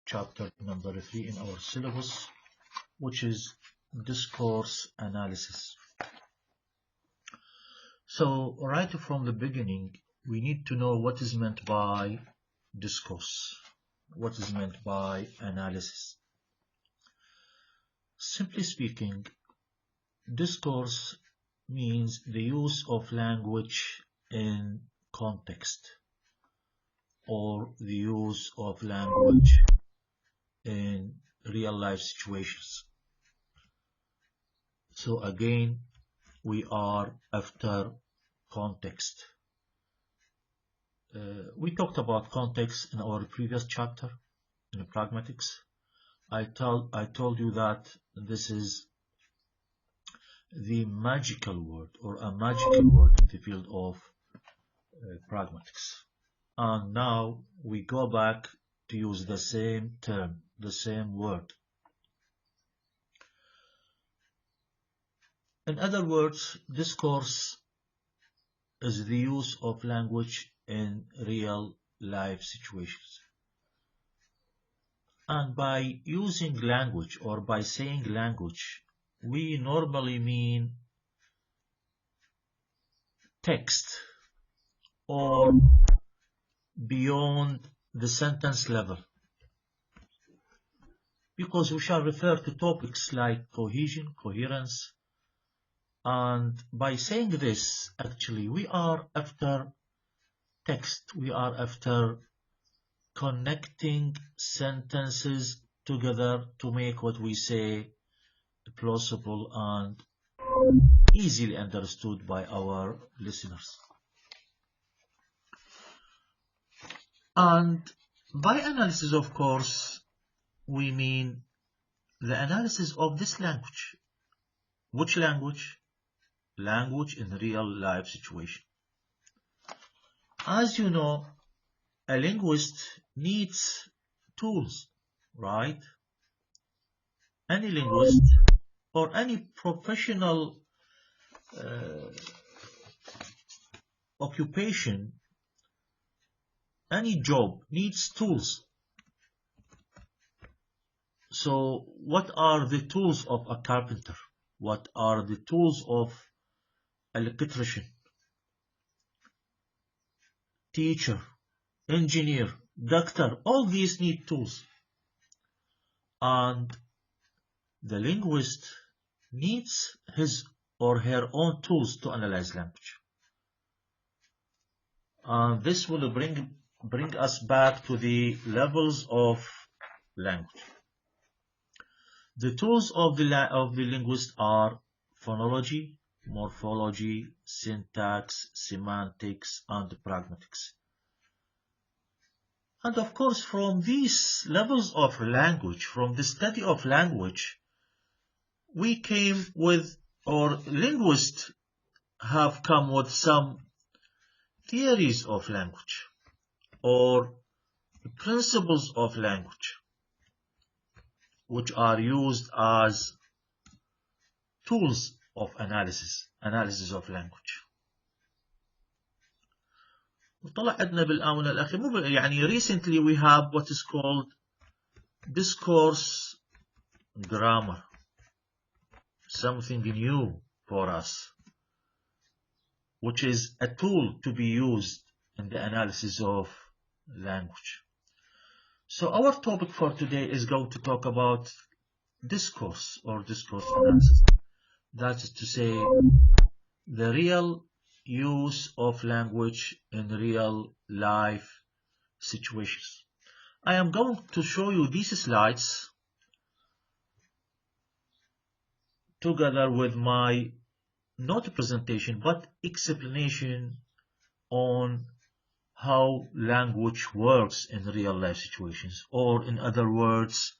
chapter number 3 in our syllabus, which is discourse analysis. So right from the beginning, we need to know what is meant by discourse, what is meant by analysis. Simply speaking, discourse means the use of language in context, or the use of language in real life situations. So again, we are after context. We talked about context in our previous chapter in pragmatics. I told you that this is the magical word, or a magical word in the field of pragmatics. And now we go back to use the same term, the same word. In other words, discourse is the use of language in real life situations. And by using language, or by saying language, we normally mean text, or beyond the sentence level, because we shall refer to topics like cohesion, coherence, and by saying this, actually, we are after text, we are after connecting sentences together to make what we say plausible and easily understood by our listeners. And by analysis, of course, we mean the analysis of this language. Which language? Language in real life situation. As you know, a linguist needs tools, right? Any linguist or any professional occupation, any job needs tools. So what are the tools of a carpenter? What are the tools of an electrician, teacher, engineer, doctor? All these need tools. And the linguist needs his or her own tools to analyze language. And this will bring us back to the levels of language. The tools of the linguist are phonology, morphology, syntax, semantics, and pragmatics. And of course, from these levels of language, from the study of language, we came with, or linguists have come with some theories of language, or principles of language, which are used as tools of analysis of language. وطلع عندنا بالآونة الأخيرة يعني recently we have what is called discourse grammar, something new for us, which is a tool to be used in the analysis of language. So our topic for today is going to talk about discourse, or discourse analysis. That is to say, the real use of language in real life situations. I am going to show you these slides together with my not presentation but explanation on how language works in real life situations, or in other words,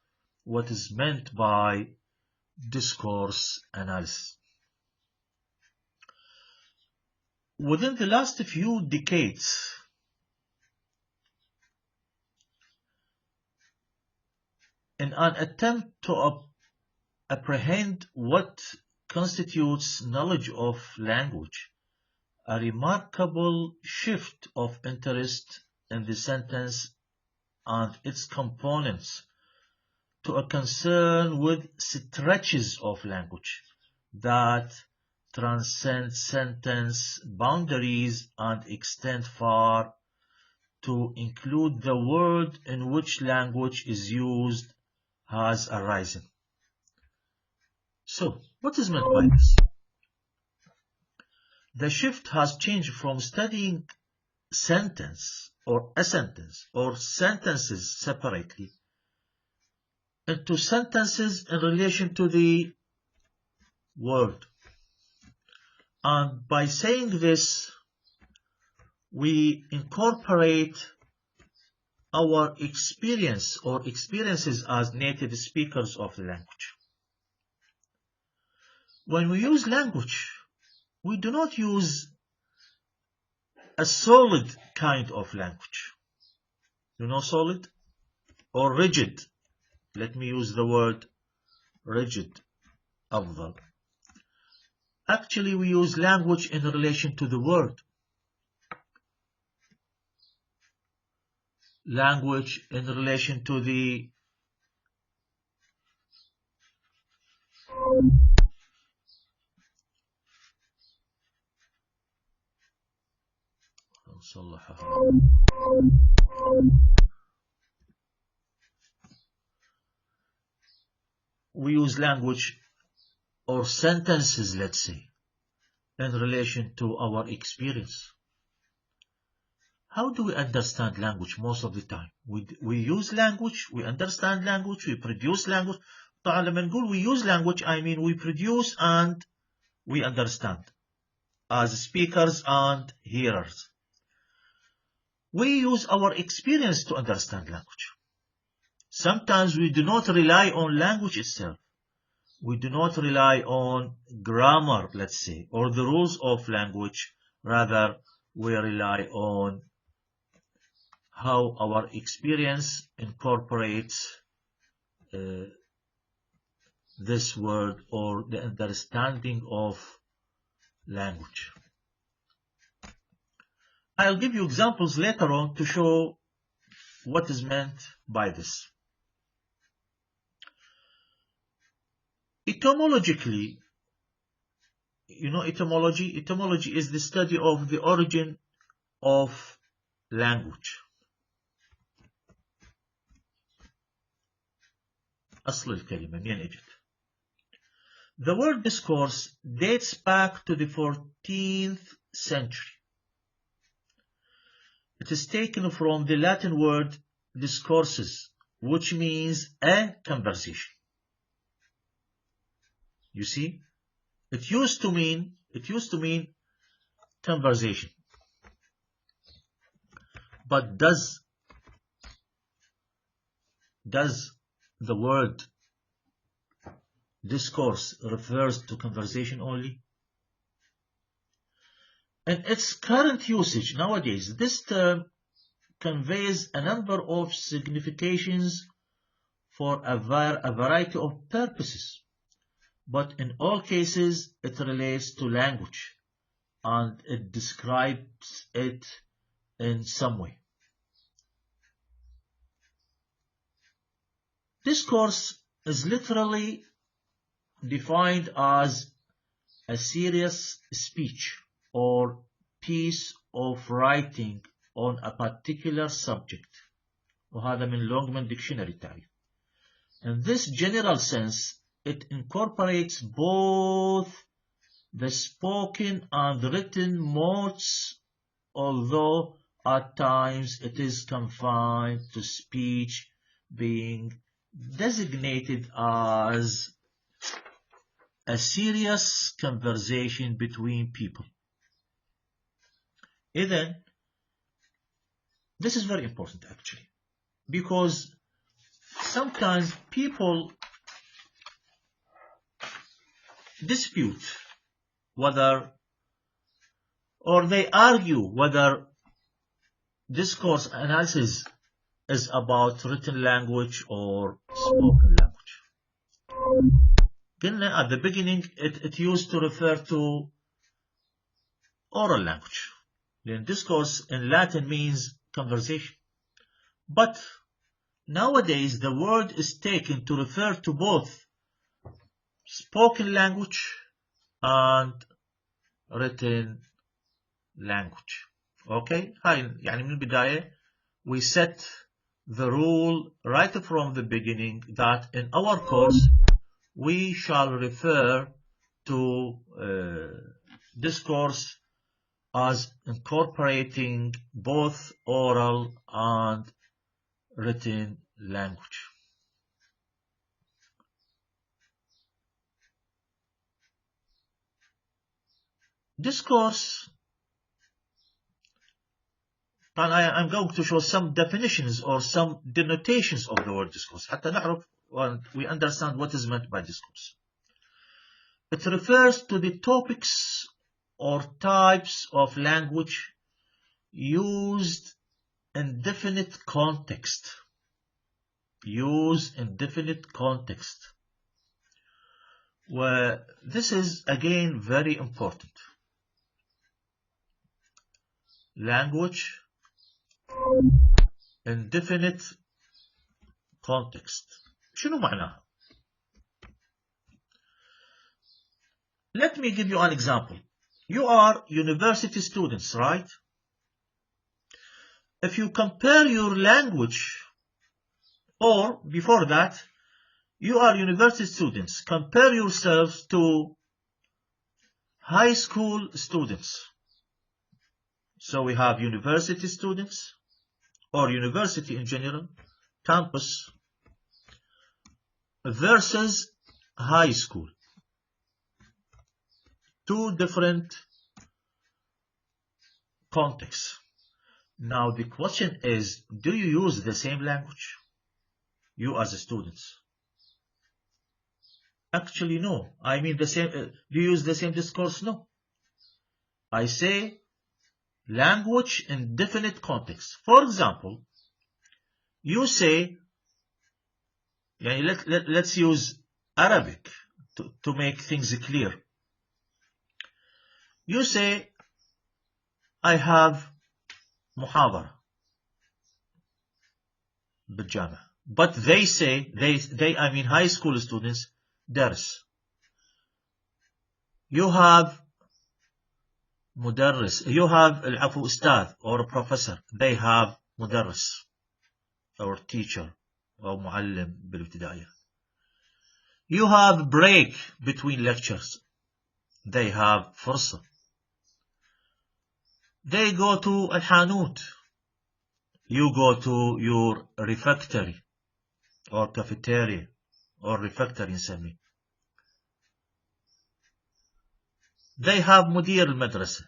what is meant by discourse analysis. Within the last few decades, in an attempt to apprehend what constitutes knowledge of language, a remarkable shift of interest in the sentence and its components to a concern with stretches of language that transcend sentence boundaries and extend far to include the world in which language is used has arisen. So, what is meant by this? The shift has changed from studying sentence or a sentence or sentences separately into sentences in relation to the world. And by saying this, we incorporate our experience or experiences as native speakers of the language. When we use language, we do not use a solid kind of language. You know, solid or rigid. Let me use the word rigid. أفضل. Actually, we use language in relation to the world. Language in relation to the we use language or sentences, let's say, in relation to our experience. How do we understand language most of the time? We use language, we understand language, we produce language. لما نقول we use language, I mean we produce and we understand as speakers and hearers. We use our experience to understand language. Sometimes we do not rely on language itself. We do not rely on grammar, let's say, or the rules of language. Rather, we rely on how our experience incorporates this word or the understanding of language. I'll give you examples later on to show what is meant by this. Etymologically, you know etymology? Etymology is the study of the origin of language. أصل الكلمة منين اجت؟ The word discourse dates back to the 14th century. It is taken from the Latin word discourses, which means a conversation. You see, it used to mean conversation. But does the word discourse refers to conversation only? In its current usage nowadays, this term conveys a number of significations for a variety of purposes. But in all cases, it relates to language and it describes it in some way. Discourse is literally defined as a serious speech or piece of writing on a particular subject. وهذا من Longman Dictionary تعريف. In this general sense, it incorporates both the spoken and written modes, although at times it is confined to speech being designated as a serious conversation between people. Then, this is very important actually, because sometimes people dispute whether, or they argue whether discourse analysis is about written language or spoken language. At the beginning, it used to refer to oral language. Then discourse in Latin means conversation. But nowadays the word is taken to refer to both spoken language and written language. Okay, هاي يعني من البداية we set the rule right from the beginning that in our course we shall refer to discourse as incorporating both oral and written language. Discourse, and I'm going to show some definitions or some denotations of the word discourse حتى نعرف and we understand what is meant by discourse. It refers to the topics or types of language used in definite context. Used in definite context. Where this is again very important. Language in definite context. شنو معناها؟ Let me give you an example. You are university students, right? If you compare your language, or before that, you are university students, compare yourselves to high school students. So we have university students, or university in general, campus, versus high school. Two different contexts. Now the question is, do you use the same language? You as students? Actually, no. I mean the same. Do you use the same discourse? No. I say language in definite context. For example, you say, let's use Arabic to make things clear. You say, I have محاضرة بالجامعة. But they say, I mean high school students, درس. You have مدرس. You have العفو أستاذ or professor. They have مدرس or teacher أو معلم بالابتدائية. You have break between lectures. They have فرصة. They go to الحانوت. You go to your refectory or cafeteria or refectory نسميه. They have مدير المدرسة.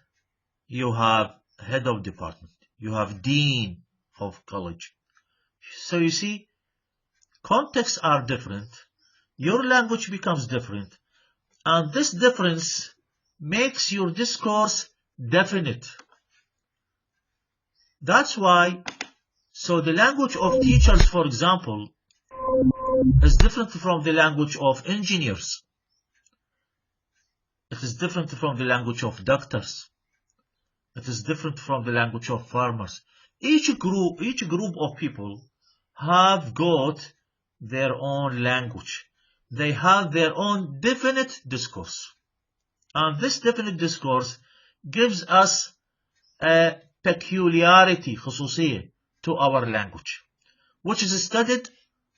You have head of department. You have dean of college. So you see, contexts are different. Your language becomes different. And this difference makes your discourse definite. That's why, so the language of teachers, for example, is different from the language of engineers. It is different from the language of doctors. It is different from the language of farmers. Each group of people have got their own language. They have their own definite discourse. And this definite discourse gives us a peculiarity, خصوصية, to our language, which is studied,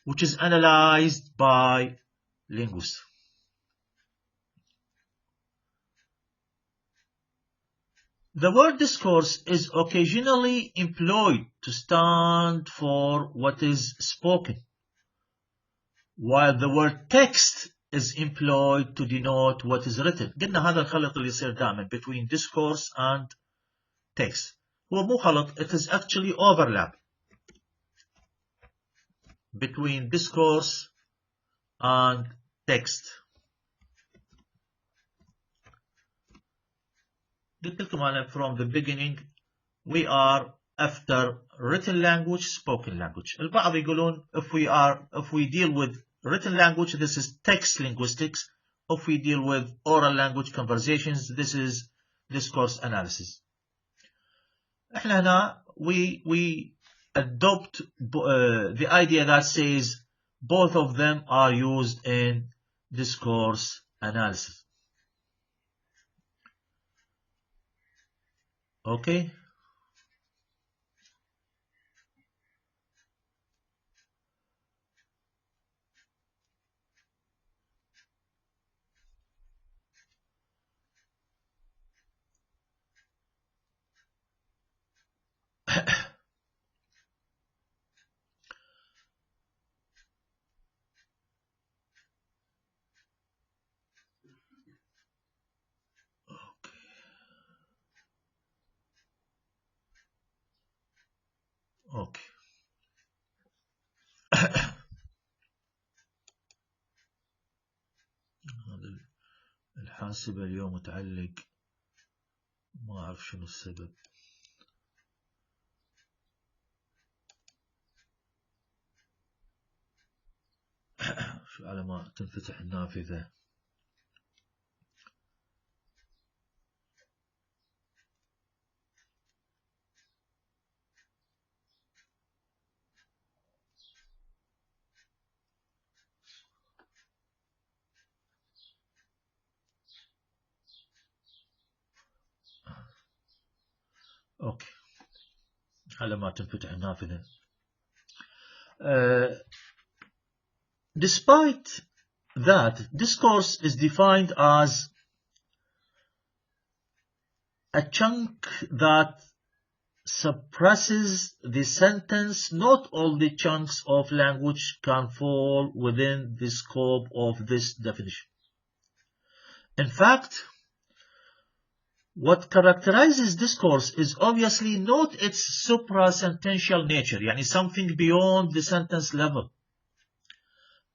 which is analyzed by linguists. The word discourse is occasionally employed to stand for what is spoken, while the word text is employed to denote what is written. قلنا هذا الخلط اللي يصير دائما between discourse and text. هو مو خلط, it is actually overlap between discourse and text. قلت لكم أنا from the beginning we are after written language, spoken language. البعض يقولون if we deal with written language, this is text linguistics. If we deal with oral language conversations, this is discourse analysis. احنا هنا we adopt the idea that says both of them are used in discourse analysis. Okay? Okay. الحاسب اليوم متعلق، ما أعرف شنو السبب. شو على ما تنفتح النافذة. أوكي، على ما تنفتح النافذة. Despite that, discourse is defined as a chunk that suppresses the sentence. Not all the chunks of language can fall within the scope of this definition. In fact, what characterizes discourse is obviously not its suprasentential nature, يعني something beyond the sentence level,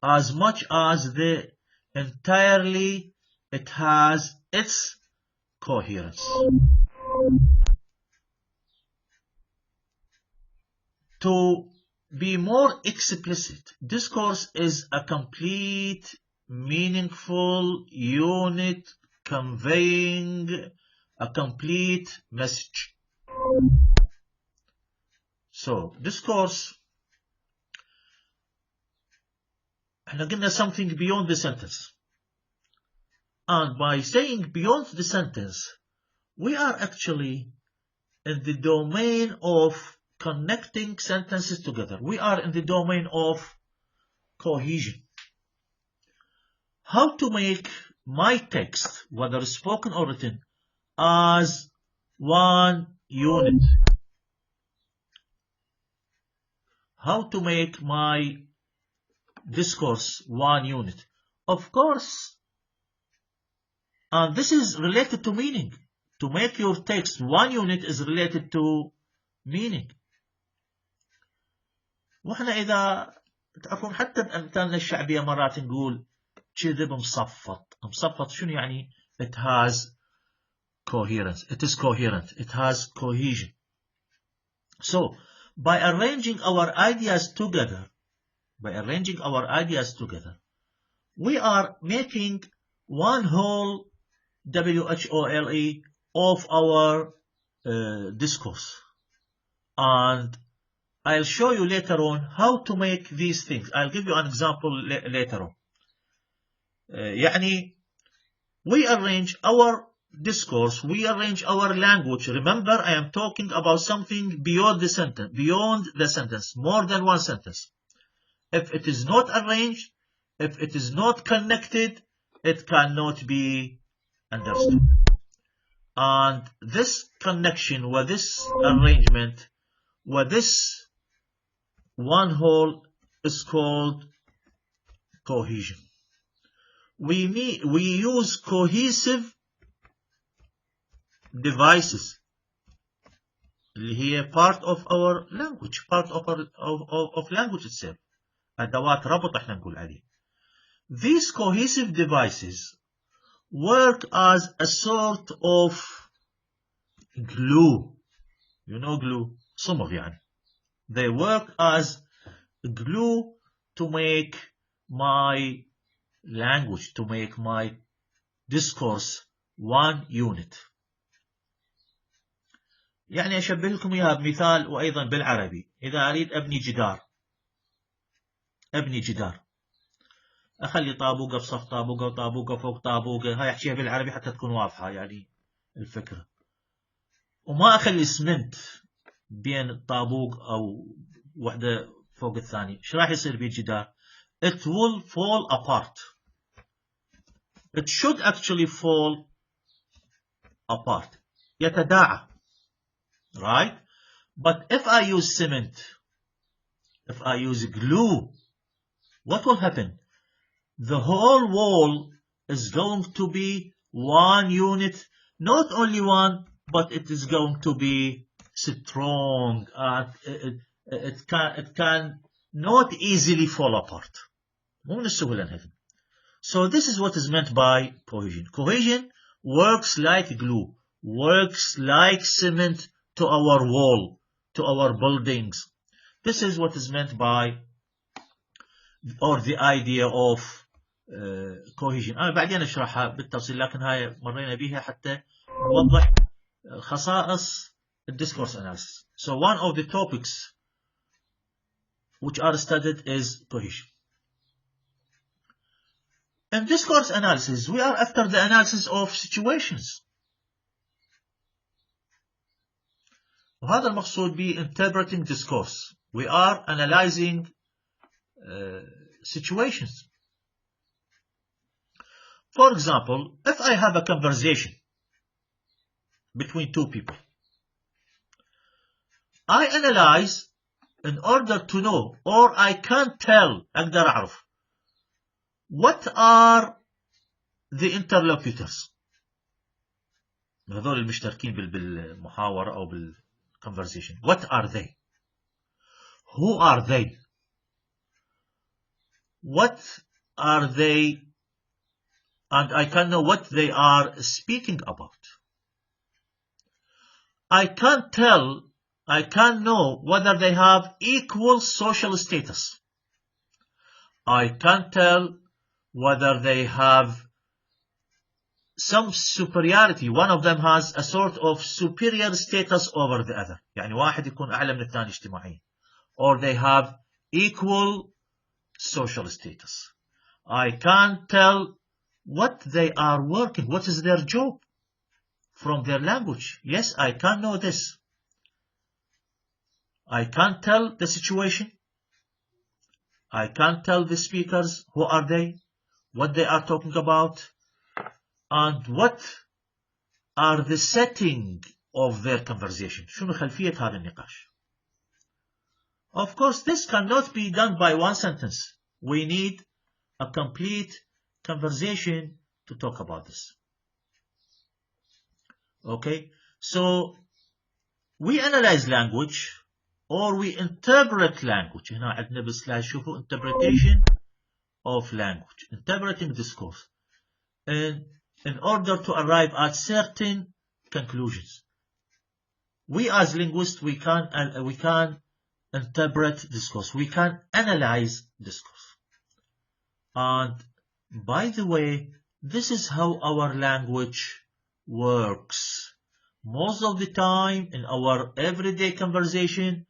as much as entirely it has its coherence. To be more explicit, discourse is a complete, meaningful unit conveying a complete message. So, discourse, احنا قلنا something beyond the sentence. And by saying beyond the sentence, we are actually in the domain of connecting sentences together. We are in the domain of cohesion. How to make my text, whether spoken or written, as one unit. How to make my discourse one unit. Of course, and this is related to meaning. To make your text one unit is related to meaning. واحنا إذا تعرفون حتى بأمثالنا الشعبية مرات نقول كذب مصفط. مصفط شنو يعني؟ It has coherence. It is coherent. It has cohesion. So, by arranging our ideas together, we are making one whole WHOLE of our discourse. And I'll show you later on how to make these things. I'll give you an example later on. يعني we arrange our discourse, we arrange our language. Remember, I am talking about something beyond the sentence, more than one sentence. If it is not arranged, if it is not connected, it cannot be understood. And this connection, with this arrangement, with this one whole, is called cohesion. We use cohesive devices اللي هي part of our language, part of language itself. أدوات ربط احنا نقول عليه. These cohesive devices work as a sort of glue. You know glue? صمغ يعني. They work as glue to make my language, to make my discourse one unit. يعني أشبه لكم إياها بمثال وأيضا بالعربي. إذا أريد أبني جدار أخلي طابوقة بصف طابوقة وطابوقة فوق طابوقة. هاي أحكيها بالعربي حتى تكون واضحة يعني الفكرة. وما أخلي اسمنت بين الطابوق أو وحدة فوق الثانية. إيش راح يصير بالجدار؟ It will fall apart. It should actually fall apart. يتداعى. Right? But if I use cement, if I use glue, what will happen? The whole wall is going to be one unit, not only one, but it is going to be strong. It can not easily fall apart. مو من السهولة هذا. So this is what is meant by cohesion. Cohesion works like glue, works like cement to our wall, to our buildings. This is what is meant by, or the idea of cohesion. أنا بعدين أشرحها بالتفصيل، لكن هاي مرينا بها حتى نوضح خصائص discourse analysis. So one of the topics which are studied is cohesion. In discourse analysis, we are after the analysis of situations. وهذا المقصود ب interpreting discourse. We are analyzing situations. For example, if I have a conversation between two people, I analyze in order to know, or I can't tell, أقدر أعرف what are the interlocutors. هذول المشتركين بالمحاورة أو بالconversation. What are they? Who are they? What are they? And I can know what they are speaking about. I can't tell, I can't know whether they have equal social status. I can't tell whether they have some superiority. One of them has a sort of superior status over the other. يعني واحد يكون أعلى من الثاني اجتماعيا. Or they have equal social status. I can't tell what they are working, what is their job from their language. Yes, I can know this. I can't tell the situation. I can't tell the speakers who are they, what they are talking about, and what are the setting of their conversation. شنو خلفية هذا النقاش. Of course, this cannot be done by one sentence. We need a complete conversation to talk about this. Okay, so we analyze language or we interpret language. هنا عندنا بالسلايد شوفوا interpretation of language, interpreting discourse, in order to arrive at certain conclusions. We as linguists, we can interpret discourse, we can analyze discourse. And by the way, this is how our language works. Most of the time in our everyday conversation,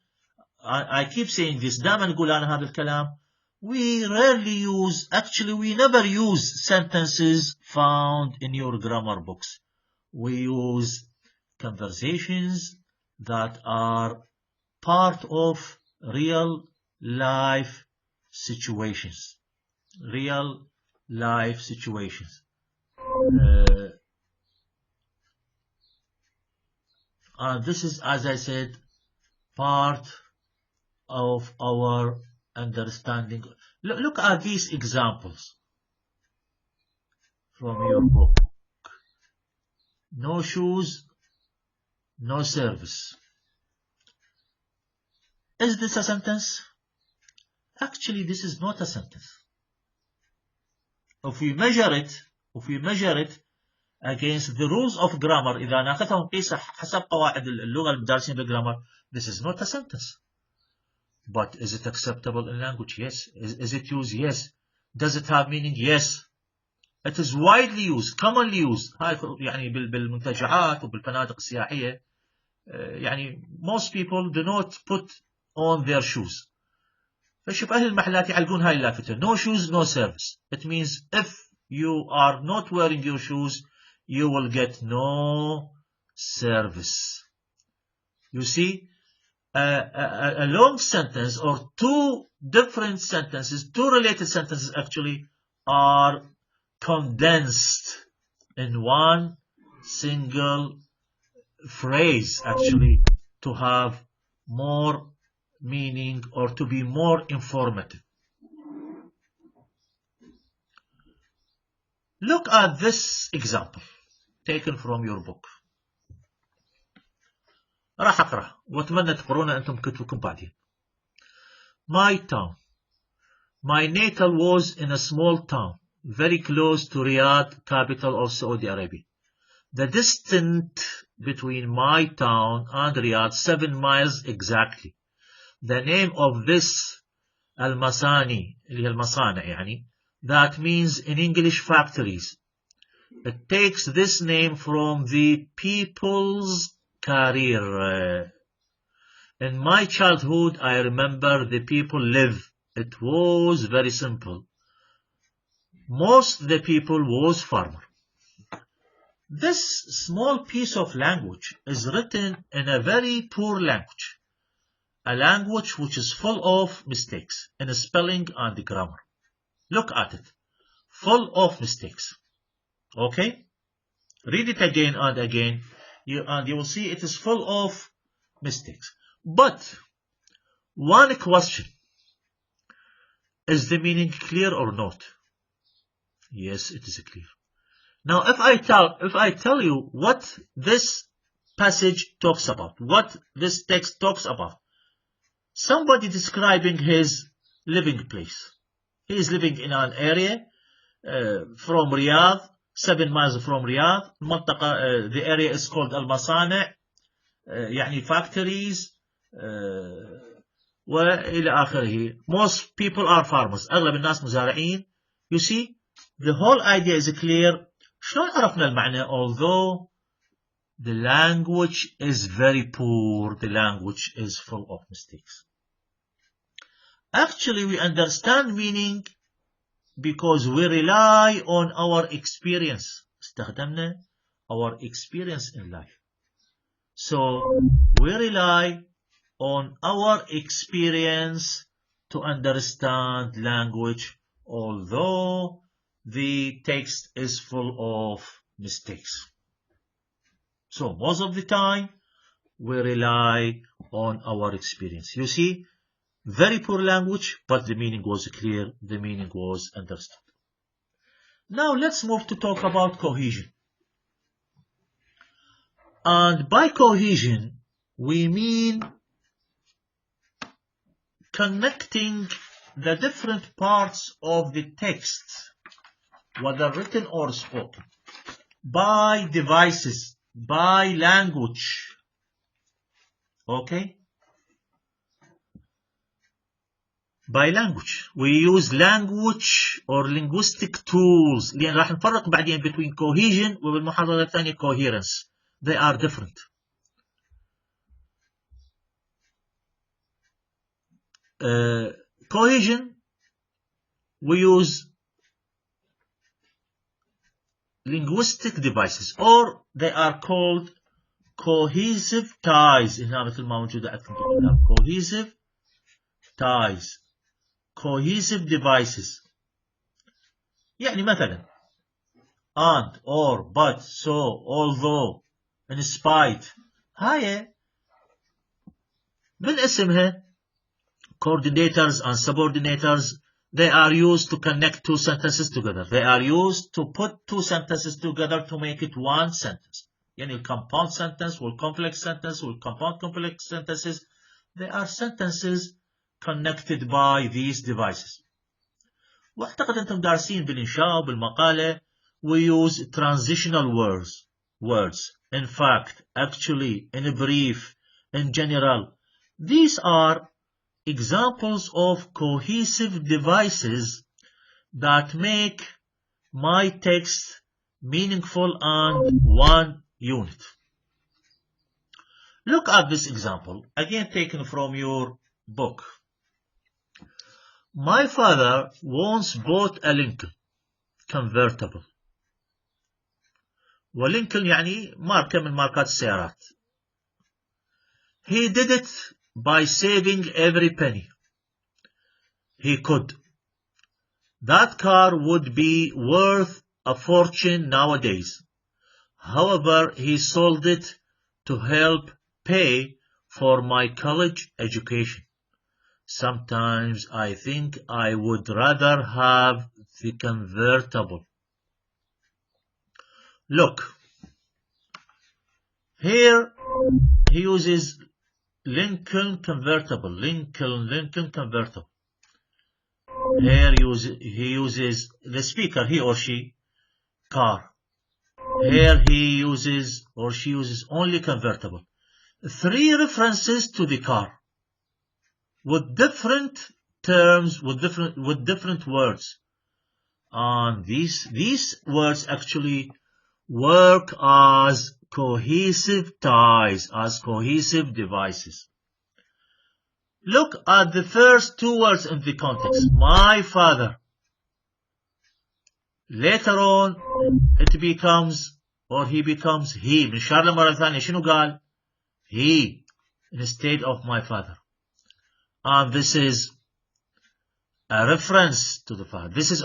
I keep saying this, دائما نقول أنا هذا الكلام, we rarely use, actually we never use sentences found in your grammar books. We use conversations that are part of real life situations. Real life situations. And this is, as I said, part of our understanding. Look at these examples from your book. No shoes, no service. Is this a sentence? Actually, this is not a sentence. If we measure it against the rules of grammar, إذا ناخذها ونقيسها حسب قواعد اللغة المدرسين بالgrammar, this is not a sentence. But is it acceptable in language? Yes. Is it used? Yes. Does it have meaning? Yes. It is widely used, commonly used. هاي يعني بالمنتجعات وبالفنادق السياحية. يعني most people do not put on their shoes. فشوف أهل المحلات يعلقون هاي اللافتة no shoes no service. It means if you are not wearing your shoes you will get no service. You see, a long sentence or two different sentences, two related sentences actually are condensed in one single phrase actually to have more meaning or to be more informative. Look at this example taken from your book. راح أقرأ وأتمنى تقرونه أنتم كتبكم بعدين. My town. My natal was in a small town very close to Riyadh, capital of Saudi Arabia. The distance between my town and Riyadh 7 miles exactly. The name of this المصانع يعني that means in English factories. It takes this name from the people's career. In my childhood, I remember the people live. It was very simple. Most the people was farmer. This small piece of language is written in a very poor language. A language which is full of mistakes in spelling and grammar. Look at it. Full of mistakes. Okay? Read it again and again. And you will see it is full of mistakes. But one question. Is the meaning clear or not? Yes, it is clear. Now, if I tell you what this passage talks about, what this text talks about, somebody describing his living place. He is living in an area from Riyadh, 7 miles from Riyadh. The area is called المصانع, يعني factories, وإلى آخره. Most people are farmers. أغلب الناس مزارعين. You see, the whole idea is clear. شلون عرفنا المعنى? Although the language is very poor, the language is full of mistakes. Actually, we understand meaning because we rely on our experience. استخدمنا our experience in life. So, we rely on our experience to understand language, although the text is full of mistakes. So, most of the time, we rely on our experience. You see, very poor language, but the meaning was clear, the meaning was understood. Now, let's move to talk about cohesion. And by cohesion, we mean connecting the different parts of the text, whether written or spoken, by devices, by language. Okay? By language. We use language or linguistic tools. لأن راح نفرق بعدين between cohesion وبالمحاضرة الثانية coherence. They are different. Cohesion, we use linguistic devices, or they are called cohesive ties. هنا مثل ما موجودة عندكم بالكتاب. Cohesive ties. Cohesive devices. يعني مثلا and, or, but, so, although, in spite. هاي من اسمها coordinators and subordinators. They are used to connect two sentences together. They are used to put two sentences together to make it one sentence. يعني compound sentence or complex sentence or compound complex sentences. They are sentences connected by these devices. واعتقد أنتم دارسين بالإنشاء وبالمقالة. We use transitional words. In fact, actually, in brief, in general. These are examples of cohesive devices that make my text meaningful and one unit. Look at this example, again taken from your book. My father once bought a Lincoln convertible. ولينكولن يعني ماركة من ماركات السيارات. He did it by saving every penny he could. That car would be worth a fortune nowadays. However, he sold it to help pay for my college education. Sometimes I think I would rather have the convertible. Look, here he uses Lincoln convertible. Lincoln convertible. Here he uses the speaker, he or she, car. Here he uses or she uses only convertible. 3 references to the car with different terms, with different words. And these words actually work as cohesive ties, as cohesive devices. Look at the first 2 words in the context. My father. Later on, it becomes, or he becomes he. بنشار له مرة ثانية شنو قال? He, instead of my father. And this is a reference to the father. This is,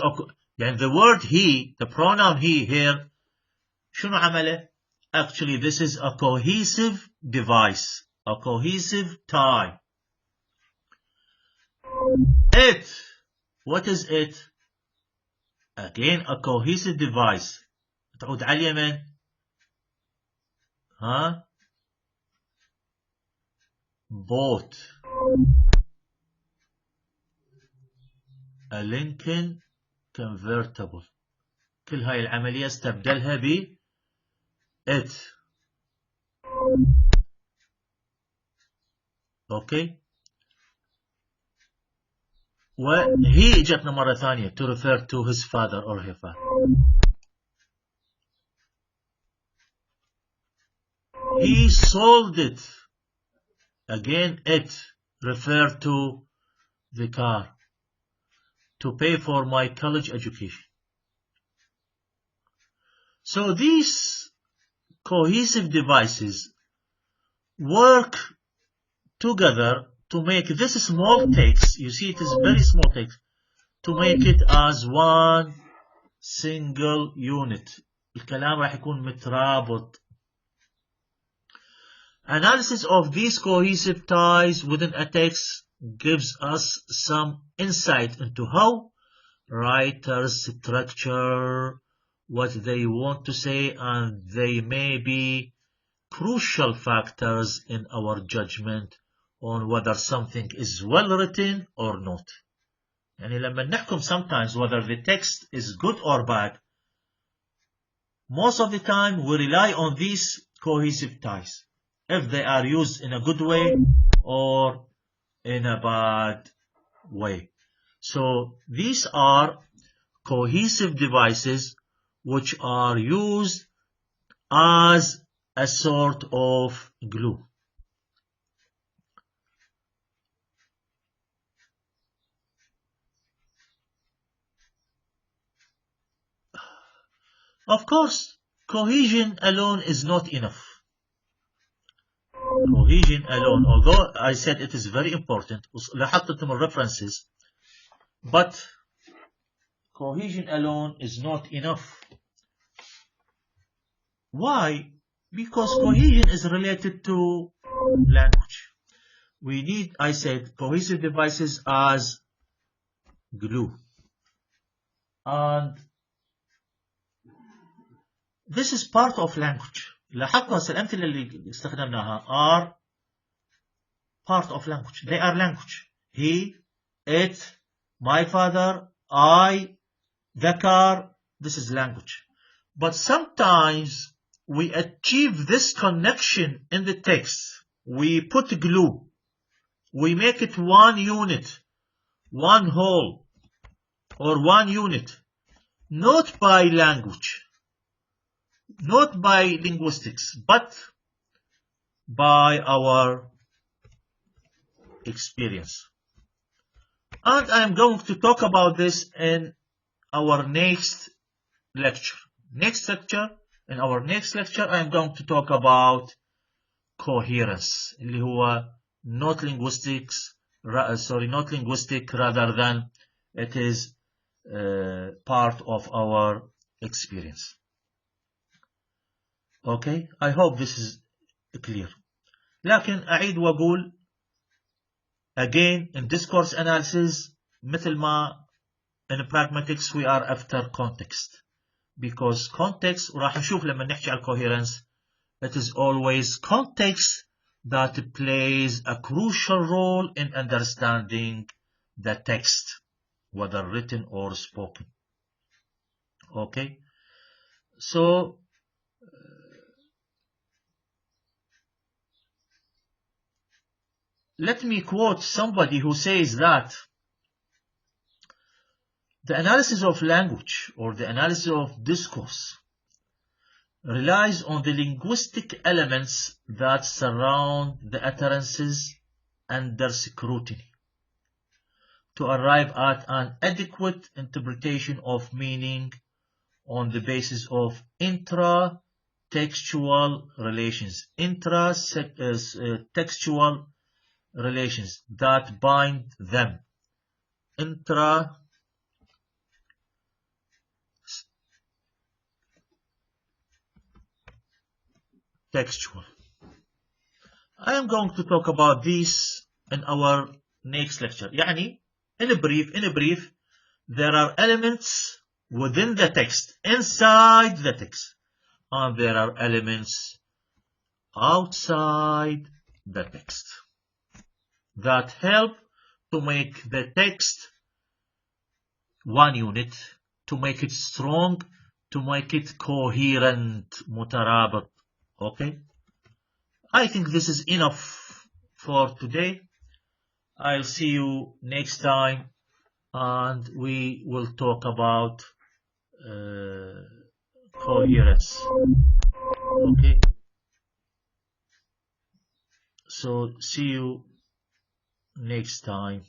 يعني the word he, the pronoun he here, شنو عمله? Actually, this is a cohesive device, a cohesive tie. It, what is it? Again, a cohesive device. تعود على اليمن. ها? Bought a Lincoln convertible. كل هاي العملية استبدلها ب it. Okay. وهي اجتنا مرة ثانية to refer to his father or her father. He sold it. Again, it referred to the car to pay for my college education. So these cohesive devices work together to make this small text, you see it is very small text, to make it as one single unit. الكلام راح يكون مترابط. Analysis of these cohesive ties within a text gives us some insight into how writers structure what they want to say, and they may be crucial factors in our judgment on whether something is well written or not. يعني لما نحكم sometimes whether the text is good or bad, most of the time we rely on these cohesive ties, if they are used in a good way or in a bad way. So these are cohesive devices which are used as a sort of glue. Of course, cohesion alone is not enough. Cohesion alone, although I said it is very important, لاحظتم references, but cohesion alone is not enough. Why? Because cohesion is related to language. We need, I said, cohesive devices as glue. And this is part of language. لاحظنا الأمثلة اللي استخدمناها are part of language. They are language. He, it, my father, I, the car. This is language. But sometimes we achieve this connection in the text. We put glue. We make it one unit, one whole, or one unit. Not by language, not by linguistics, but by our experience. And I am going to talk about this in our next lecture. In our next lecture, I am going to talk about coherence, اللي هو not linguistic rather than it is part of our experience. Okay, I hope this is clear. لكن أعيد وأقول again in discourse analysis مثل ما in pragmatics we are after context, because context وراح نشوف لما نحكي على coherence it is always context that plays a crucial role in understanding the text, whether written or spoken. Okay, so let me quote somebody who says that the analysis of language or the analysis of discourse relies on the linguistic elements that surround the utterances under scrutiny to arrive at an adequate interpretation of meaning on the basis of intra-textual relations, textual relations that bind them. Textual. I am going to talk about this in our next lecture. يعني, in a brief, there are elements within the text, inside the text, and there are elements outside the text that help to make the text one unit, to make it strong, to make it coherent, مترابط. Okay, I think this is enough for today. I'll see you next time and we will talk about coherence. Okay, so see you next time.